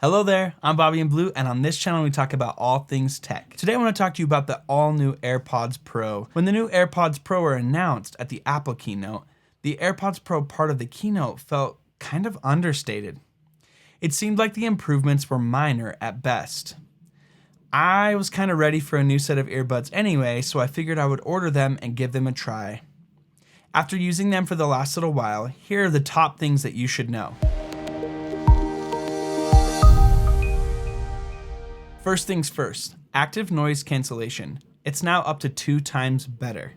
Hello there, I'm BobbyInBlue, and on this channel we talk about all things tech. Today I want to talk to you about the all-new AirPods Pro. When the new AirPods Pro were announced at the Apple keynote, the AirPods Pro part of the keynote felt kind of understated. It seemed like the improvements were minor at best. I was kind of ready for a new set of earbuds anyway, so I figured I would order them and give them a try. After using them for the last little while, here are the top things that you should know. First things first, active noise cancellation. It's now up to 2 times better.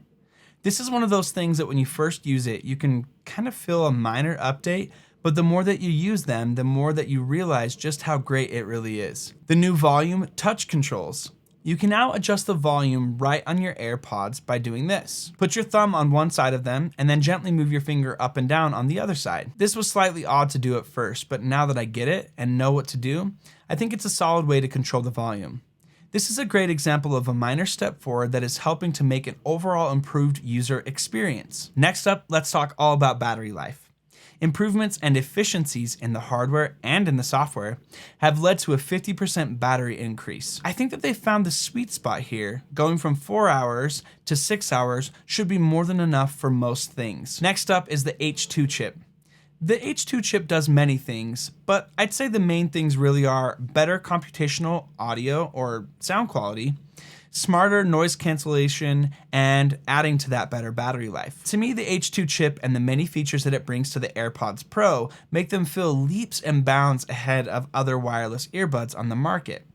This is one of those things that when you first use it, you can kind of feel a minor update, but the more that you use them, the more that you realize just how great it really is. The new volume touch controls. You can now adjust the volume right on your AirPods by doing this. Put your thumb on one side of them and then gently move your finger up and down on the other side. This was slightly odd to do at first, but now that I get it and know what to do, I think it's a solid way to control the volume. This is a great example of a minor step forward that is helping to make an overall improved user experience. Next up, let's talk all about battery life. Improvements and efficiencies in the hardware and in the software have led to a 50% battery increase. I think that they found the sweet spot here. Going from 4 hours to 6 hours should be more than enough for most things. Next up is the H2 chip. The H2 chip does many things, but I'd say the main things really are better computational audio or sound quality, smarter noise cancellation, and adding to that better battery life. To me, the H2 chip and the many features that it brings to the AirPods Pro make them feel leaps and bounds ahead of other wireless earbuds on the market.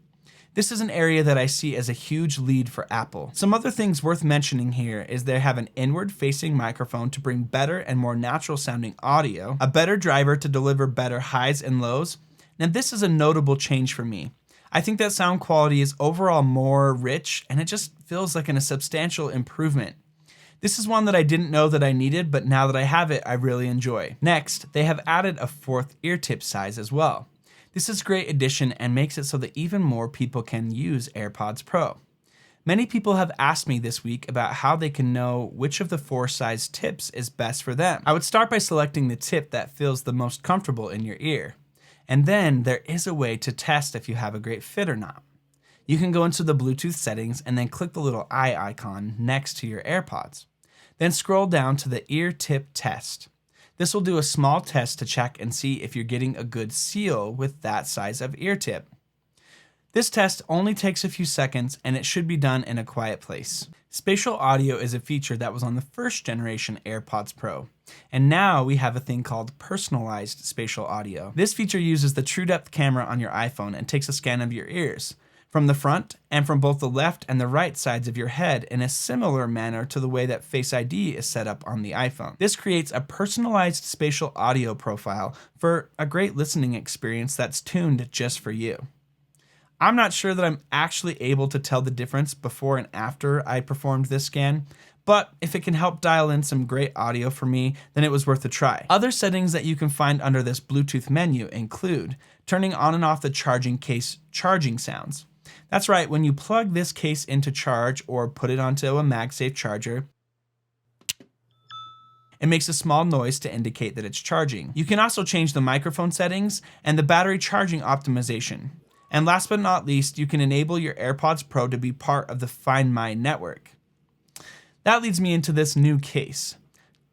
This is an area that I see as a huge lead for Apple. Some other things worth mentioning here is they have an inward-facing microphone to bring better and more natural-sounding audio, a better driver to deliver better highs and lows. Now this is a notable change for me. I think that sound quality is overall more rich, and it just feels like a substantial improvement. This is one that I didn't know that I needed, but now that I have it, I really enjoy. Next, they have added a 4th ear tip size as well. This is a great addition and makes it so that even more people can use AirPods Pro. Many people have asked me this week about how they can know which of the 4 size tips is best for them. I would start by selecting the tip that feels the most comfortable in your ear. And then there is a way to test if you have a great fit or not. You can go into the Bluetooth settings and then click the little eye icon next to your AirPods. Then scroll down to the ear tip test. This will do a small test to check and see if you're getting a good seal with that size of ear tip. This test only takes a few seconds and it should be done in a quiet place. Spatial audio is a feature that was on the first generation AirPods Pro, and now we have a thing called personalized spatial audio. This feature uses the True Depth camera on your iPhone and takes a scan of your ears, from the front and from both the left and the right sides of your head in a similar manner to the way that Face ID is set up on the iPhone. This creates a personalized spatial audio profile for a great listening experience that's tuned just for you. I'm not sure that I'm actually able to tell the difference before and after I performed this scan, but if it can help dial in some great audio for me, then it was worth a try. Other settings that you can find under this Bluetooth menu include turning on and off the charging case charging sounds. That's right, when you plug this case into charge or put it onto a MagSafe charger, it makes a small noise to indicate that it's charging. You can also change the microphone settings and the battery charging optimization. And last but not least, you can enable your AirPods Pro to be part of the Find My network. That leads me into this new case.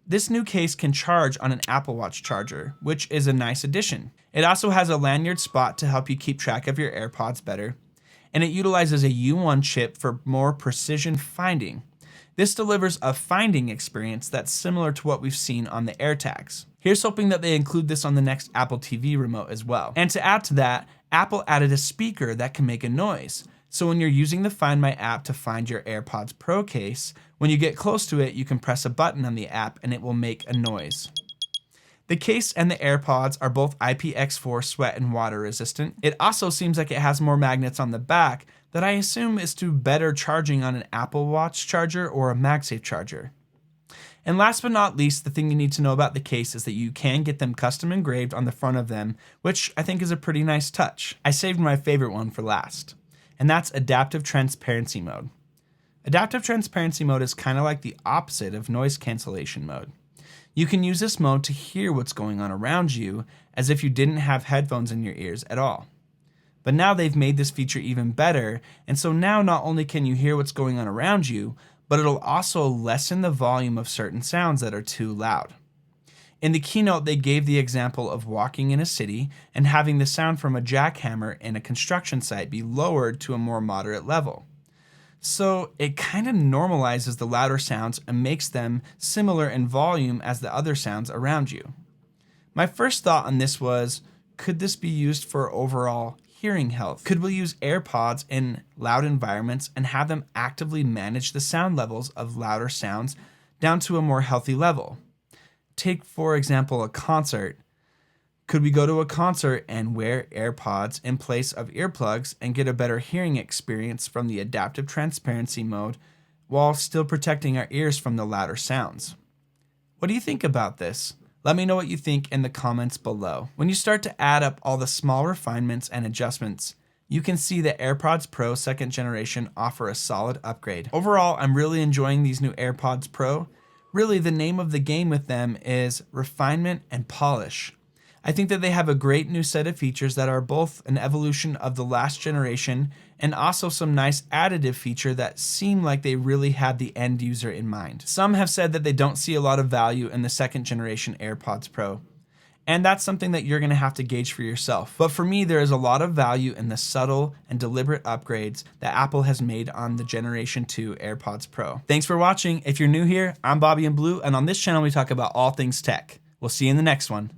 This new case can charge on an Apple Watch charger, which is a nice addition. It also has a lanyard spot to help you keep track of your AirPods better, and it utilizes a U1 chip for more precision finding. This delivers a finding experience that's similar to what we've seen on the AirTags. Here's hoping that they include this on the next Apple TV remote as well. And to add to that, Apple added a speaker that can make a noise. So when you're using the Find My app to find your AirPods Pro case, when you get close to it, you can press a button on the app and it will make a noise. The case and the AirPods are both IPX4 sweat and water resistant. It also seems like it has more magnets on the back that I assume is to better charging on an Apple Watch charger or a MagSafe charger. And last but not least, the thing you need to know about the case is that you can get them custom engraved on the front of them, which I think is a pretty nice touch. I saved my favorite one for last, and that's adaptive transparency mode. Adaptive transparency mode is kind of like the opposite of noise cancellation mode. You can use this mode to hear what's going on around you as if you didn't have headphones in your ears at all. But now they've made this feature even better, and so now not only can you hear what's going on around you, but it'll also lessen the volume of certain sounds that are too loud. In the keynote, they gave the example of walking in a city and having the sound from a jackhammer in a construction site be lowered to a more moderate level. So it kind of normalizes the louder sounds and makes them similar in volume as the other sounds around you. My first thought on this was, could this be used for overall hearing health? Could we use AirPods in loud environments and have them actively manage the sound levels of louder sounds down to a more healthy level? Take, for example, a concert. Could we go to a concert and wear AirPods in place of earplugs and get a better hearing experience from the adaptive transparency mode while still protecting our ears from the louder sounds? What do you think about this? Let me know what you think in the comments below. When you start to add up all the small refinements and adjustments, you can see that AirPods Pro 2nd generation offer a solid upgrade. Overall, I'm really enjoying these new AirPods Pro. Really, the name of the game with them is refinement and polish. I think that they have a great new set of features that are both an evolution of the last generation and also some nice additive feature that seem like they really had the end user in mind. Some have said that they don't see a lot of value in the 2nd generation AirPods Pro, and that's something that you're going to have to gauge for yourself. But for me, there is a lot of value in the subtle and deliberate upgrades that Apple has made on the Generation 2 AirPods Pro. Thanks for watching. If you're new here, I'm BobbyInBlue, and on this channel we talk about all things tech. We'll see you in the next one.